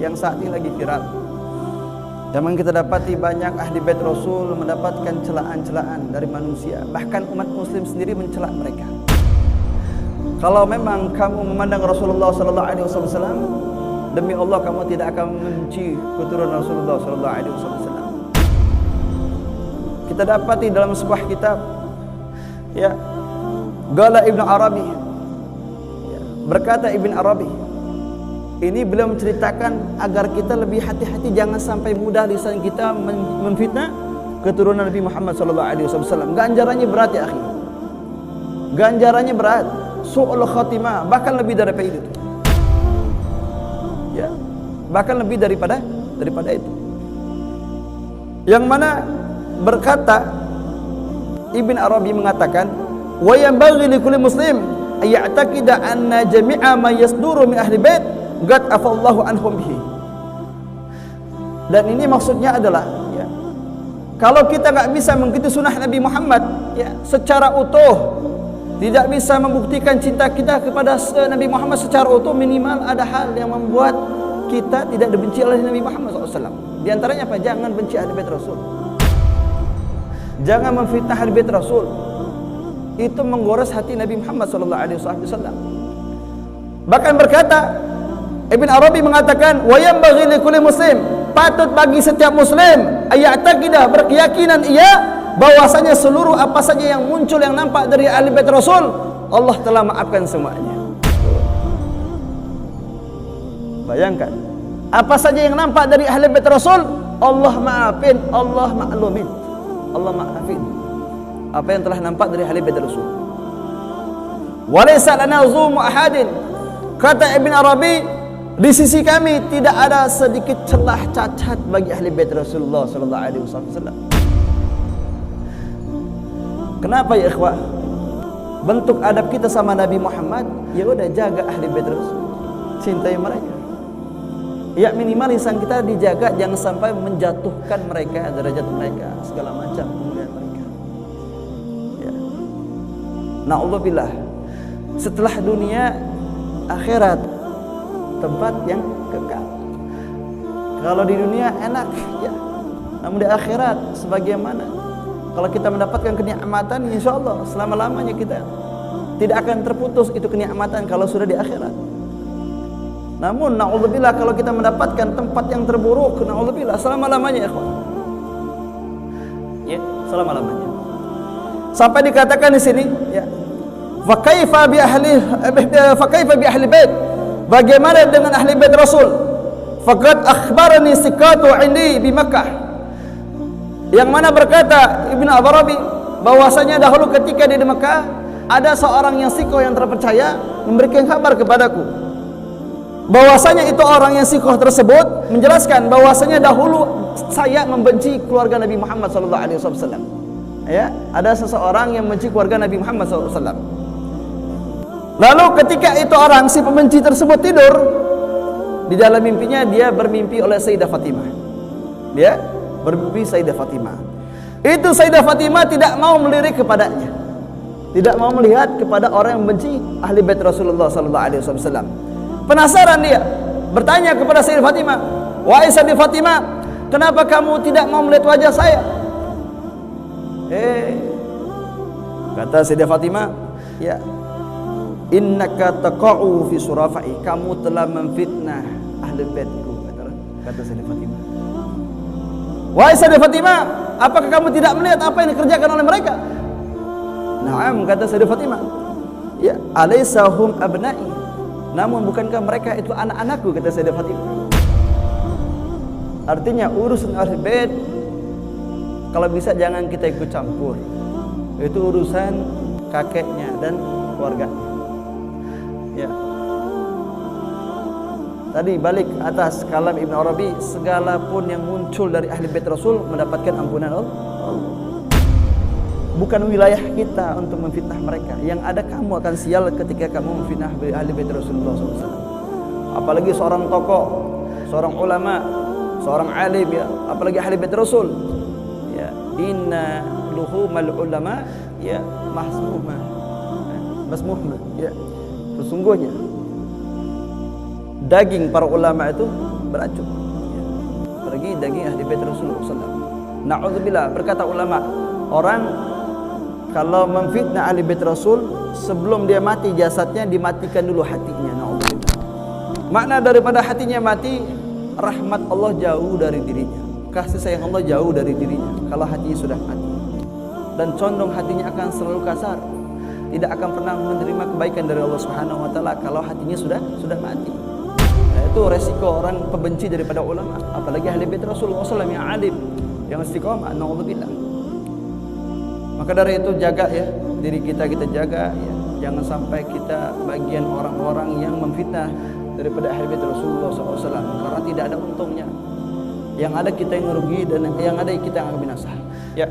yang saat ini lagi viral. Memang kita dapati banyak ahli bait Rasul mendapatkan celaan-celaan dari manusia, bahkan umat muslim sendiri mencela mereka. Kalau memang kamu memandang Rasulullah sallallahu alaihi wasallam, demi Allah kamu tidak akan membenci keturunan Rasulullah sallallahu alaihi wasallam. Kita dapati dalam sebuah kitab, ya, Qala Ibn Arabi, ya, berkata Ibn Arabi, ini beliau menceritakan agar kita lebih hati-hati, jangan sampai mudah lisan kita memfitnah keturunan Nabi Muhammad SAW. Ganjarannya berat ya akhi, ganjarannya berat, su'ul khatimah, bahkan lebih daripada itu, ya, bahkan lebih daripada itu. Yang mana berkata Ibn Arabi mengatakan, wa yanbaghi likulli muslim ay ya'taqida anna jami'a ma yasduru min ahli bait qad afallahu anhum bihi. Dan ini maksudnya adalah, ya, kalau kita nggak bisa mengikuti sunnah Nabi Muhammad, ya, secara utuh, tidak bisa membuktikan cinta kita kepada Nabi Muhammad secara utuh, minimal ada hal yang membuat kita tidak dibenci oleh Nabi Muhammad SAW. Di antaranya apa? Jangan benci ahli bait Rasul, jangan memfitnah ahli bait Rasul. Itu menggores hati Nabi Muhammad SAW. Bahkan berkata Ibn Arabi mengatakan, wa yanbaghi likulli muslim, patut bagi setiap muslim ayataqidah, berkeyakinan ia bahwasanya seluruh apa saja yang muncul yang nampak dari ahli bait Rasul, Allah telah maafkan semuanya. Bayangkan, apa saja yang nampak dari ahli bait Rasul, Allah maafin, Allah maklumin, Allah maafin apa yang telah nampak dari ahli bait Rasul. Walaysa lana zumu ahadin, kata Ibn Arabi, di sisi kami tidak ada sedikit celah cacat bagi ahli bait Rasulullah sallallahu alaihi wasallam. Kenapa ya ikhwah? Bentuk adab kita sama Nabi Muhammad, ya udah jaga ahli bait Rasul, cintai mereka. Ya minimal lisan kita dijaga, jangan sampai menjatuhkan mereka, derajat mereka, segala macam kemuliaan mereka. Ya. Na'udzubillah. Setelah dunia, akhirat tempat yang kekal. Kalau di dunia enak, ya, namun di akhirat sebagaimana kalau kita mendapatkan kenikmatan, insya Allah selama-lamanya kita tidak akan terputus itu kenikmatan kalau sudah di akhirat. Namun na'udzubillah, kalau kita mendapatkan tempat yang terburuk, na'udzubillah, selama-lamanya ya ikhwan, ya, selama-lamanya. Sampai dikatakan di sini, ya, fa kaifa bi ahli bait, bagaimana dengan ahli bait Rasul? Faqad akhbarani sikatu indi di Makkah, yang mana berkata Ibn Arabi bahwasanya dahulu ketika di Makkah ada seorang yang sikoh yang terpercaya memberikan kabar kepadaku bahwasanya itu orang yang sikoh tersebut menjelaskan bahwasanya dahulu saya membenci keluarga Nabi Muhammad SAW. Ya, ada seseorang yang membenci keluarga Nabi Muhammad SAW. Lalu ketika itu orang si pembenci tersebut tidur, di dalam mimpinya dia bermimpi oleh Sayyidah Fatimah. Dia bermimpi Sayyidah Fatimah. Itu Sayyidah Fatimah tidak mau melirik kepadanya, tidak mau melihat kepada orang yang membenci ahli bait Rasulullah SAW. Penasaran dia, bertanya kepada Sayyidah Fatimah, wahai Sayyidah Fatimah, kenapa kamu tidak mau melihat wajah saya? Kata Sayyidah Fatimah, ya, innaka taqa'u fi surafai, kamu telah memfitnah ahli baitku, kata Sayyidah Fatimah. Wahai Sayyidah Fatimah, apakah kamu tidak melihat apa yang dikerjakan oleh mereka? Naam, kata Sayyidah Fatimah, ya, alaysa hum abna'i, namun bukankah mereka itu anak-anakku, kata Sayyidah Fatimah. Artinya urusan ahli bait kalau bisa jangan kita ikut campur, itu urusan kakeknya dan keluarganya. Ya. Tadi balik atas kalam Ibn Arabi, segala pun yang muncul dari ahli bait Rasul mendapatkan ampunan Allah. Bukan wilayah kita untuk memfitnah mereka. Yang ada kamu akan sial ketika kamu memfitnah ahli bait Rasulullah SAW. Apalagi seorang tokoh, seorang ulama, seorang alim, ya, apalagi ahli bait Rasul. Ya, inna luhumal ulama, ya, masmuhma, ya, sesungguhnya daging para ulama itu beracun. Ya. Apalagi daging ahli bait Rasulullah SAW. Na'udzubillah, berkata ulama, orang kalau memfitnah ahli bait Rasul, sebelum dia mati jasadnya dimatikan dulu hatinya. Na'udzubillah. Makna daripada hatinya mati, rahmat Allah jauh dari dirinya, kasih sayang Allah jauh dari dirinya kalau hatinya sudah mati. Dan condong hatinya akan selalu kasar, tidak akan pernah menerima kebaikan dari Allah Subhanahu wa taala kalau hatinya sudah mati. Nah, itu resiko orang pembenci daripada ulama, apalagi ahli bait Rasulullah SAW yang alim, yang istiqomah. Na'udzubillah. Maka dari itu jaga ya diri kita jaga ya, jangan sampai kita bagian orang-orang yang memfitnah daripada ahli bait Rasulullah SAW, karena tidak ada untungnya. Yang ada kita yang merugi dan yang ada kita yang binasa. Ya.